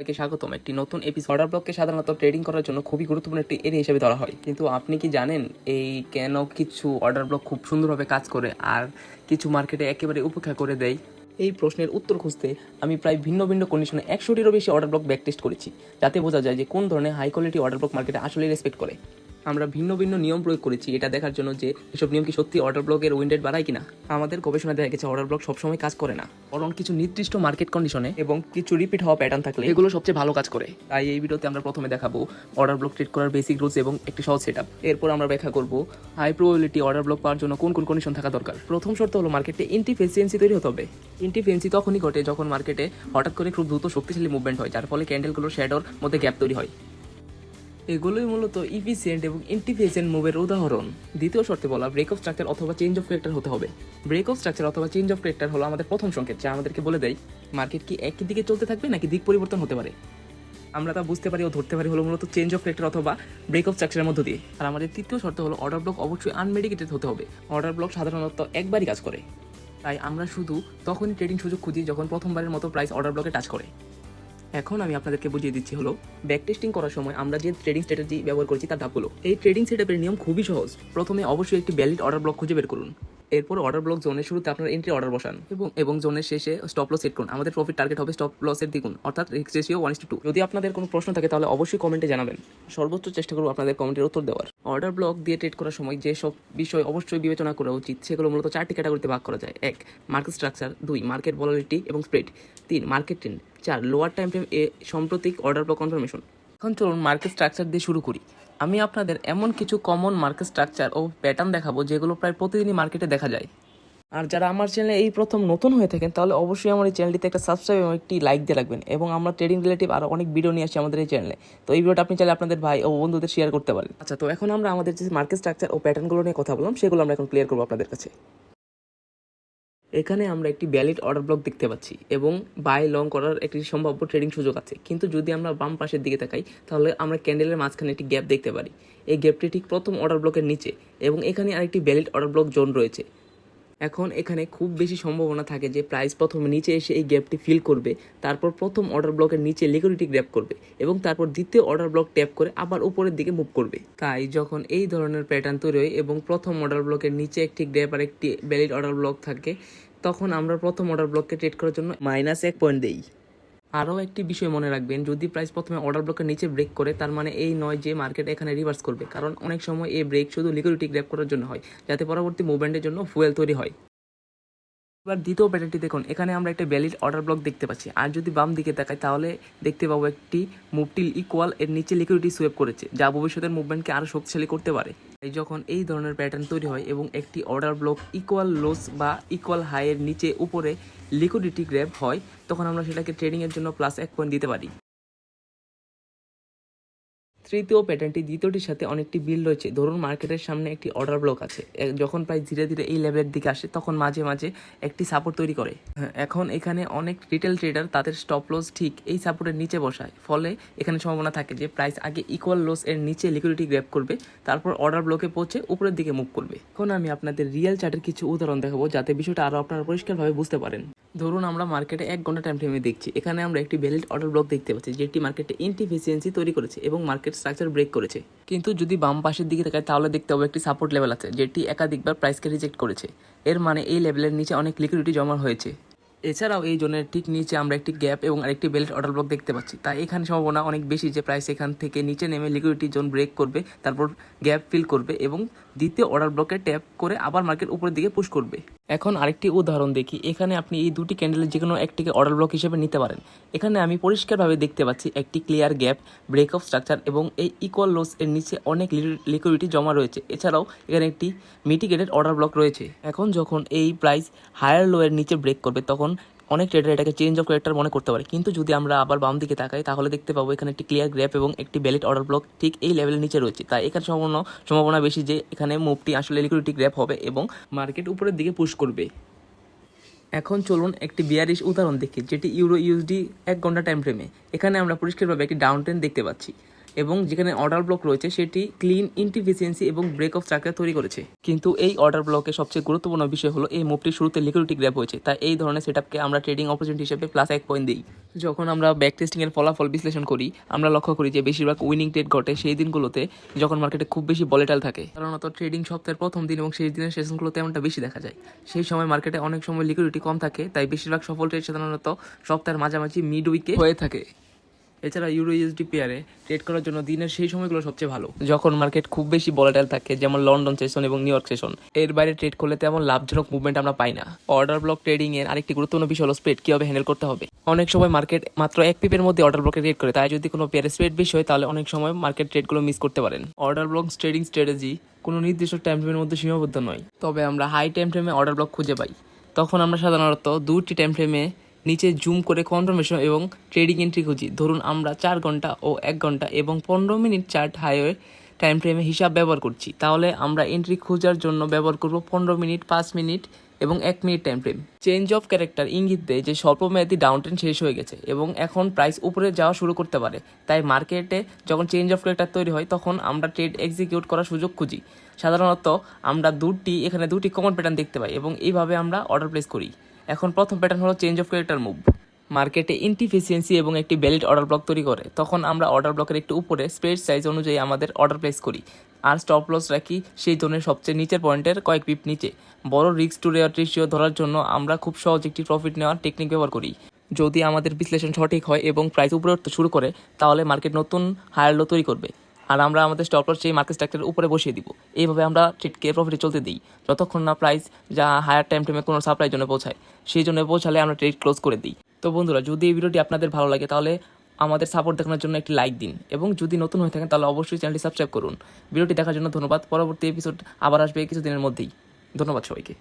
সবাইকে স্বাগতম একটি নতুন এপিসোড। অর্ডার ব্লককে সাধারণত ট্রেডিং করার জন্য খুবই গুরুত্বপূর্ণ একটি এরিয়া হিসেবে ধরা হয়, কিন্তু আপনি কি জানেন এই কেন কিছু অর্ডার ব্লক খুব সুন্দরভাবে কাজ করে আর কিছু মার্কেটে একেবারে উপেক্ষা করে দেয়? এই প্রশ্নের উত্তর খুঁজতে আমি প্রায় ভিন্ন ভিন্ন কন্ডিশনে 100টিরও বেশি অর্ডার ব্লক ব্যাকটেস্ট করেছি, যাতে বোঝা যায় যে কোন ধরনের হাই কোয়ালিটি অর্ডার ব্লক মার্কেটে আসলে রেসপেক্ট করে। আমরা ভিন্ন ভিন্ন নিয়ম প্রয়োগ করেছি এটা দেখার জন্য যে এসব নিয়ম কি সত্যি অর্ডার ব্লকের উইন্ডেড বাড়ায় কিনা। আমাদের গবেষণা দেখা গেছে অর্ডার ব্লক সবসময় কাজ করে না, বরং কিছু নির্দিষ্ট মার্কেট কন্ডিশনে এবং কিছু রিপিট হওয়া প্যাটার্ন থাকলে এগুলো সবচেয়ে ভালো কাজ করে। তাই এই ভিডিওতে আমরা প্রথমে দেখাবো অর্ডার ব্লক ট্রেড করার বেসিক রুলস এবং একটি সহজ সেটআপ। এরপর আমরা ব্যাখ্যা করব হাই প্রবাবিলিটি অর্ডার ব্লক পাওয়ার জন্য কোন কোন কন্ডিশন থাকা দরকার। প্রথম শর্ত হলো মার্কেটে ইনডিফিসিয়েন্সি তৈরি হতে হবে। ইনডিফিসিয়েন্সি তখনই ঘটে যখন মার্কেটে হঠাৎ করে খুব দ্রুত শক্তিশালী মুভমেন্ট হয়, যার ফলে ক্যান্ডেলগুলোর শ্যাডোর মধ্যে গ্যাপ তৈরি হয়। এগুলোই মূলত ইফিসিয়েন্ট এবং ইনডিফিসিয়েন্ট মুভের উদাহরণ। দ্বিতীয় শর্তে বলা ব্রেক অফ স্ট্রাকচার অথবা চেঞ্জ অফ ক্যারেক্টার হতে হবে। ব্রেক অফ স্ট্রাকচার অথবা চেঞ্জ অফ ক্যারেক্টার হলো আমাদের প্রথম সংকেত, যা আমাদেরকে বলে দেয় মার্কেট কি একই দিকে চলতে থাকবে নাকি দিক পরিবর্তন হতে পারে। আমরা তা বুঝতে পারি ও ধরতে পারি হলো মূলত চেঞ্জ অফ ক্যারেক্টার অথবা ব্রেক অফ স্ট্রাকচারের মধ্য দিয়ে। আর আমাদের তৃতীয় শর্ত হলো অর্ডার ব্লক অবশ্যই আনমেডিকেটেড হতে হবে। অর্ডার ব্লক সাধারণত একবারই কাজ করে, তাই আমরা শুধু তখনই ট্রেডিং সুযোগ খুঁজি যখন প্রথমবারের মতো প্রাইস অর্ডার ব্লকে টাচ করে। এখন আমি আপনাদেরকে বুঝিয়ে দিচ্ছি হলো ব্যাক টেস্টিং করার সময় আমরা যে ট্রেডিং স্ট্র্যাটেজি ব্যবহার করেছি তার ধাপগুলো। এই ট্রেডিং সেটআপের নিয়ম খুবই সহজ। প্রথমে অবশ্যই একটি ভ্যালিড অর্ডার ব্লক খুঁজে বের করুন। এরপর অর্ডার ব্লক জোনের শুরুতে আপনার এন্ট্রি অর্ডার বসান এবং জোনের শেষে স্টপ লস সেট করুন। আমাদের প্রফিট টার্গেট হবে স্টপ লসের দ্বিগুণ, অর্থাৎ রিস্ক রেশিও 1:2। যদি আপনাদের কোনো প্রশ্ন থাকে তাহলে অবশ্যই কমেন্টে জানাবেন, সর্বোচ্চ চেষ্টা করব আপনাদের কমেন্টের উত্তর দেওয়ার। অর্ডার ব্লক দিয়ে ট্রেড করার সময় যে সব বিষয় অবশ্যই বিবেচনা করা উচিত সেগুলো মূলত 4টি ক্যাটাগরিতে ভাগ করা যায়। 1 মার্কেট স্ট্রাকচার, 2 মার্কেট ভলাটিলিটি এবং spread, 3 market trend, 4 lower time frame এ সাম্প্রতিক অর্ডার ব্লক কনফার্মেশন। এখন চলুন মার্কেট স্ট্রাকচার দিয়ে শুরু করি। আমি আপনাদের এমন কিছু কমন মার্কেট স্ট্রাকচার ও প্যাটার্ন দেখাবো যেগুলো প্রায় প্রতিদিনই মার্কেটে দেখা যায়। আর যারা আমার চ্যানেলে এই প্রথম নতুন হয়ে থাকেন তাহলে অবশ্যই আমার এই চ্যানেলটিতে একটা সাবস্ক্রাইব এবং একটি লাইক দিয়ে রাখবেন। এবং আমরা ট্রেডিং রিলেটিভ আরও অনেক ভিডিও নিয়ে আসছি আমাদের এই চ্যানেলে, তো এই ভিডিওটা আপনি চাইলে আপনাদের ভাই ও বন্ধুদের শেয়ার করতে পারেন। আচ্ছা, তো এখন আমরা আমাদের যে মার্কেট স্ট্রাকচার ও প্যাটার্নগুলো নিয়ে কথা বললাম সেগুলো আমরা এখন ক্লিয়ার করবো আপনাদের কাছে। এখানে আমরা একটি ভ্যালিড অর্ডার ব্লক দেখতে পাচ্ছি এবং বাই লং করার একটি সম্ভাব্য ট্রেডিং সুযোগ আছে। কিন্তু যদি আমরা বাম পাশের দিকে তাকাই তাহলে আমরা ক্যান্ডেলের মাঝখানে একটি গ্যাপ দেখতে পারি। এই গ্যাপটি ঠিক প্রথম অর্ডার ব্লকের নিচে এবং এখানে আরেকটি ভ্যালিড অর্ডার ব্লক জোন রয়েছে। এখন এখানে খুব বেশি সম্ভাবনা থাকে যে প্রাইস প্রথমে নিচে এসে এই গ্যাপটি ফিল করবে, তারপর প্রথম অর্ডার ব্লকের নিচে লিকুইডিটি গ্র্যাব করবে এবং তারপর দ্বিতীয় অর্ডার ব্লক ট্যাপ করে আবার উপরের দিকে মুভ করবে। তাই যখন এই ধরনের প্যাটার্ন তৈরি হয় এবং প্রথম অর্ডার ব্লকের নিচে একটি গ্র্যাব আর একটি ভ্যালিড অর্ডার ব্লক থাকে, তখন আমরা প্রথম অর্ডার ব্লককে ট্রেড করার জন্য -1 পয়েন্ট দেই। আরও একটি বিষয় মনে রাখবেন, যদি প্রাইস প্রথমে অর্ডার ব্লকের নিচে ব্রেক করে তার মানে এই নয় যে মার্কেট এখানে রিভার্স করবে, কারণ অনেক সময় এই ব্রেক শুধু লিকুইডিটি গ্র্যাব করার জন্য হয়, যাতে পরবর্তী মুভমেন্টের জন্য ফুয়েল তৈরি হয়। এবার দ্বিতীয় প্যাটার্নটি দেখুন, এখানে আমরা একটা ভ্যালিড অর্ডার ব্লক দেখতে পাচ্ছি। আর যদি বাম দিকে তাকাই তাহলে দেখতে পাবো একটি মুভটি ইকুয়াল এর নিচে লিকুইডিটি সোয়েপ করেছে, যা ভবিষ্যতের মুভমেন্টকে আরও শক্তিশালী করতে পারে। তাই যখন এই ধরনের প্যাটার্ন তৈরি হয় এবং একটি অর্ডার ব্লক ইকুয়াল লোস বা ইকুয়াল হাইয়ের নিচে উপরে লিকুইডিটি গ্র্যাব হয়, তখন আমরা সেটাকে ট্রেডিংয়ের জন্য +1 পয়েন্ট দিতে পারি। তৃতীয় প্যাটার্নটি দ্বিতীয়টির সাথে অনেকটি বিল রয়েছে। ধরুন মার্কেটের সামনে একটি অর্ডার ব্লক আছে, যখন প্রাইস ধীরে ধীরে এই লেভেলের দিকে আসে তখন মাঝে মাঝে একটি সাপোর্ট তৈরি করে। এখন এখানে অনেক রিটেল ট্রেডার তাদের স্টপ লস ঠিক এই সাপোর্টের নিচে বসায়, ফলে এখানে সম্ভাবনা থাকে যে প্রাইস আগে ইকুয়াল লস এর নিচে লিকুইডিটি গ্র্যাব করবে, তারপর অর্ডার ব্লকে পৌঁছে উপরের দিকে মুভ করবে। এখন আমি আপনাদের রিয়েল চার্টের কিছু উদাহরণ দেখাবো যাতে বিষয়টা আরও আপনারা পরিষ্কারভাবে বুঝতে পারেন। ধরুন আমরা মার্কেটে 1 ঘন্টা টাইম ফ্রেমে দেখছি। এখানে আমরা একটি ভ্যালিড অর্ডার ব্লক দেখতে পাচ্ছি যেটি মার্কেটে ইনডিফিসিয়েন্সি তৈরি করেছে এবং মার্কেট স্ট্রাকচার ব্রেক করেছে। কিন্তু যদি বাম পাশের দিকে তাকাই তাহলে দেখতে হবে একটি সাপোর্ট লেভেল আছে যেটি একাধিকবার প্রাইসকে রিজেক্ট করেছে। এর মানে এই লেভেলের নিচে অনেক লিকুইডিটি জমা হয়েছে। এছাড়াও এই জোনের ঠিক নিচে আমরা একটি গ্যাপ এবং আরেকটি ভ্যালিড অর্ডার ব্লক দেখতে পাচ্ছি। তাই এখানে সম্ভাবনা অনেক বেশি যে প্রাইস এখান থেকে নিচে নেমে লিকুইডিটি জোন ব্রেক করবে, তারপর গ্যাপ ফিল করবে এবং দ্বিতীয় অর্ডার ব্লকে ট্যাপ করে আবার মার্কেট উপরের দিকে পুশ করবে। এখন আরেকটি উদাহরণ দেখি। এখানে আপনি এই দুটি ক্যান্ডেলের যে কোনো একটিকে অর্ডার ব্লক হিসেবে নিতে পারেন। এখানে আমি পরিষ্কারভাবে দেখতে পাচ্ছি একটি clear gap, break of structure এবং এই ইকুয়াল লোস এর নিচে অনেক লিকুইডিটি জমা রয়েছে। এছাড়াও এখানে একটি মিটিগেটেড অর্ডার ব্লক রয়েছে। এখন যখন এই প্রাইস হায়ার লো এর নিচে ব্রেক করবে তখন অনেক ট্রেডার এটাকে চেঞ্জ অফ ক্যারেক্টার মনে করতে পারে। কিন্তু যদি আমরা আবার বাম দিকে তাকাই তাহলে দেখতে পাবো এখানে একটি ক্লিয়ার গ্র্যাপ এবং একটি ভ্যালিড অর্ডার ব্লক ঠিক এই লেভেলের নিচে রয়েছে। তাই এখানে সম্ভাবনা বেশি যে এখানে মুভটি আসলে লিকুইডিটি গ্র্যাপ হবে এবং মার্কেট উপরের দিকে পুশ করবে। এখন চলুন একটি বিয়ারিশ উদাহরণ দেখি যেটি ইউরো ইউএসডি 1 ঘন্টা টাইম ফ্রেমে। এখানে আমরা পরিষ্কারভাবে একটি ডাউন ট্রেন্ড দেখতে পাচ্ছি। এবং যেখানে অর্ডার ব্লক রয়েছে সেটি ক্লিন, ইনএফিসিয়েন্সি এবং ব্রেক অফ স্ট্রাকচার তৈরি করেছে। কিন্তু এই অর্ডার ব্লকে সবচেয়ে গুরুত্বপূর্ণ বিষয় হলো এই মুভটি শুরুতে লিকুইডিটি গ্র্যাব হয়েছে, তাই এই ধরনের সেটআপকে আমরা ট্রেডিং অপরচুনিটি হিসেবে +1 পয়েন্ট দিই। যখন আমরা ব্যাক টেস্টিংয়ের ফলাফল বিশ্লেষণ করি, আমরা লক্ষ্য করি যে বেশিরভাগ উইনিং ট্রেড ঘটে সেই দিনগুলোতে যখন মার্কেটে খুব বেশি ভলেটাইল থাকে। সাধারণত ট্রেডিং সপ্তাহের প্রথম দিন এবং শেষ দিনের সেশনগুলোতে এমনটা বেশি দেখা যায়। সেই সময় মার্কেটে অনেক সময় লিকুইডিটি কম থাকে, তাই বেশিরভাগ সফল ট্রেড সাধারণত সপ্তাহের মাঝামাঝি মিড উইকে হয়ে থাকে। এছাড়া ইউরো ইউএসডি পেয়ারে ট্রেড করার জন্য দিনের সেই সময়গুলো সবচেয়ে ভালো, যখন মার্কেট খুব বেশি ভলেটাইল থাকে, যেমন লন্ডন সেশন এবং নিউ ইয়র্ক সেশন। এর বাইরে ট্রেড করলে তেমন লাভজনক মুভমেন্ট আমরা পাই না। অর্ডার ব্লক ট্রেডিং এর আরেকটি গুরুত্বপূর্ণ বিষয় হলো স্প্রেড কিভাবে হ্যান্ডেল করতে হবে। অনেক সময় মার্কেট মাত্র এক পিপের মধ্যে অর্ডার ব্লকে ট্রেড করে, তাই যদি কোনো পেয়ারে স্প্রেড বেশি হয় তাহলে অনেক সময় মার্কেট ট্রেডগুলো মিস করতে পারেন। অর্ডার ব্লক ট্রেডিং স্ট্র্যাটেজি কোনো নির্দিষ্ট টাইম ফ্রেমের মধ্যে সীমাবদ্ধ নয়, তবে আমরা হাই টাইম ফ্রেমে অর্ডার ব্লক খুঁজে পাই। তখন আমরা সাধারণত 2টি টাইম ফ্রেমে নিচে জুম করে কনফার্মেশন এবং ট্রেডিং এন্ট্রি খুঁজি। ধরুন আমরা 4 ঘন্টা ও 1 ঘন্টা এবং 15 মিনিট চার্ট হাইওয়ে টাইম ফ্রেমে হিসাব ব্যবহার করছি, তাহলে আমরা এন্ট্রি খোঁজার জন্য ব্যবহার করব 15 মিনিট, 5 মিনিট এবং 1 minute time frame. Change of character ইঙ্গিত দেয় যে স্বল্পমেয়াদী ডাউন ট্রেন্ড শেষ হয়ে গেছে এবং এখন প্রাইস উপরে যাওয়া শুরু করতে পারে। তাই মার্কেটে যখন চেঞ্জ অফ ক্যারেক্টার তৈরি হয় তখন আমরা ট্রেড এক্সিকিউট করার সুযোগ খুঁজি। সাধারণত আমরা এখানে দুটি কমন প্যাটার্ন দেখতে পাই এবং এইভাবে আমরা অর্ডার প্লেস করি। এখন প্রথম প্যাটার্ন হলো চেঞ্জ অফ ক্যারেক্টার মুভ। মার্কেটে ইনএফিসিয়েন্সি এবং একটি ভ্যালিড অর্ডার ব্লক তৈরি করে, তখন আমরা অর্ডার ব্লকের একটু উপরে স্প্রেড সাইজ অনুযায়ী আমাদের অর্ডার প্লেস করি আর স্টপ লস রাখি সেই জোনের সবচেয়ে নিচের পয়েন্টের কয়েক পিপ নিচে। বড় রিস্ক টু রেওয়ার্ড রেশিও ধরার জন্য আমরা খুব সহজ একটি প্রফিট নেওয়ার টেকনিক ব্যবহার করি। যদি আমাদের বিশ্লেষণ সঠিক হয় এবং প্রাইস উপরে উঠতে শুরু করে, তাহলে মার্কেট নতুন হায়ার লো তৈরি করবে আর আমরা আমাদের স্টপ লস সেই মার্কেট স্ট্রাকচারের উপরে বসিয়ে দিব। এইভাবে আমরা ট্রেডকে প্রফিটে চলতে দিই যতক্ষণ না প্রাইস যা হায়ার টাইম ফ্রেমে কোনো সাপ্লাই জন্য পৌঁছায়। সেই জন্য পৌঁছালে আমরা ট্রেড ক্লোজ করে দিই। তো বন্ধুরা, যদি এই ভিডিওটি আপনাদের ভালো লাগে তাহলে আমাদের সাপোর্ট দেখানোর জন্য একটি লাইক দিন এবং যদি নতুন হয়ে থাকেন তাহলে অবশ্যই চ্যানেলটি সাবস্ক্রাইব করুন। ভিডিওটি দেখার জন্য ধন্যবাদ। পরবর্তী এপিসোড আবার আসবে কিছুদিনের মধ্যেই। ধন্যবাদ সবাইকে।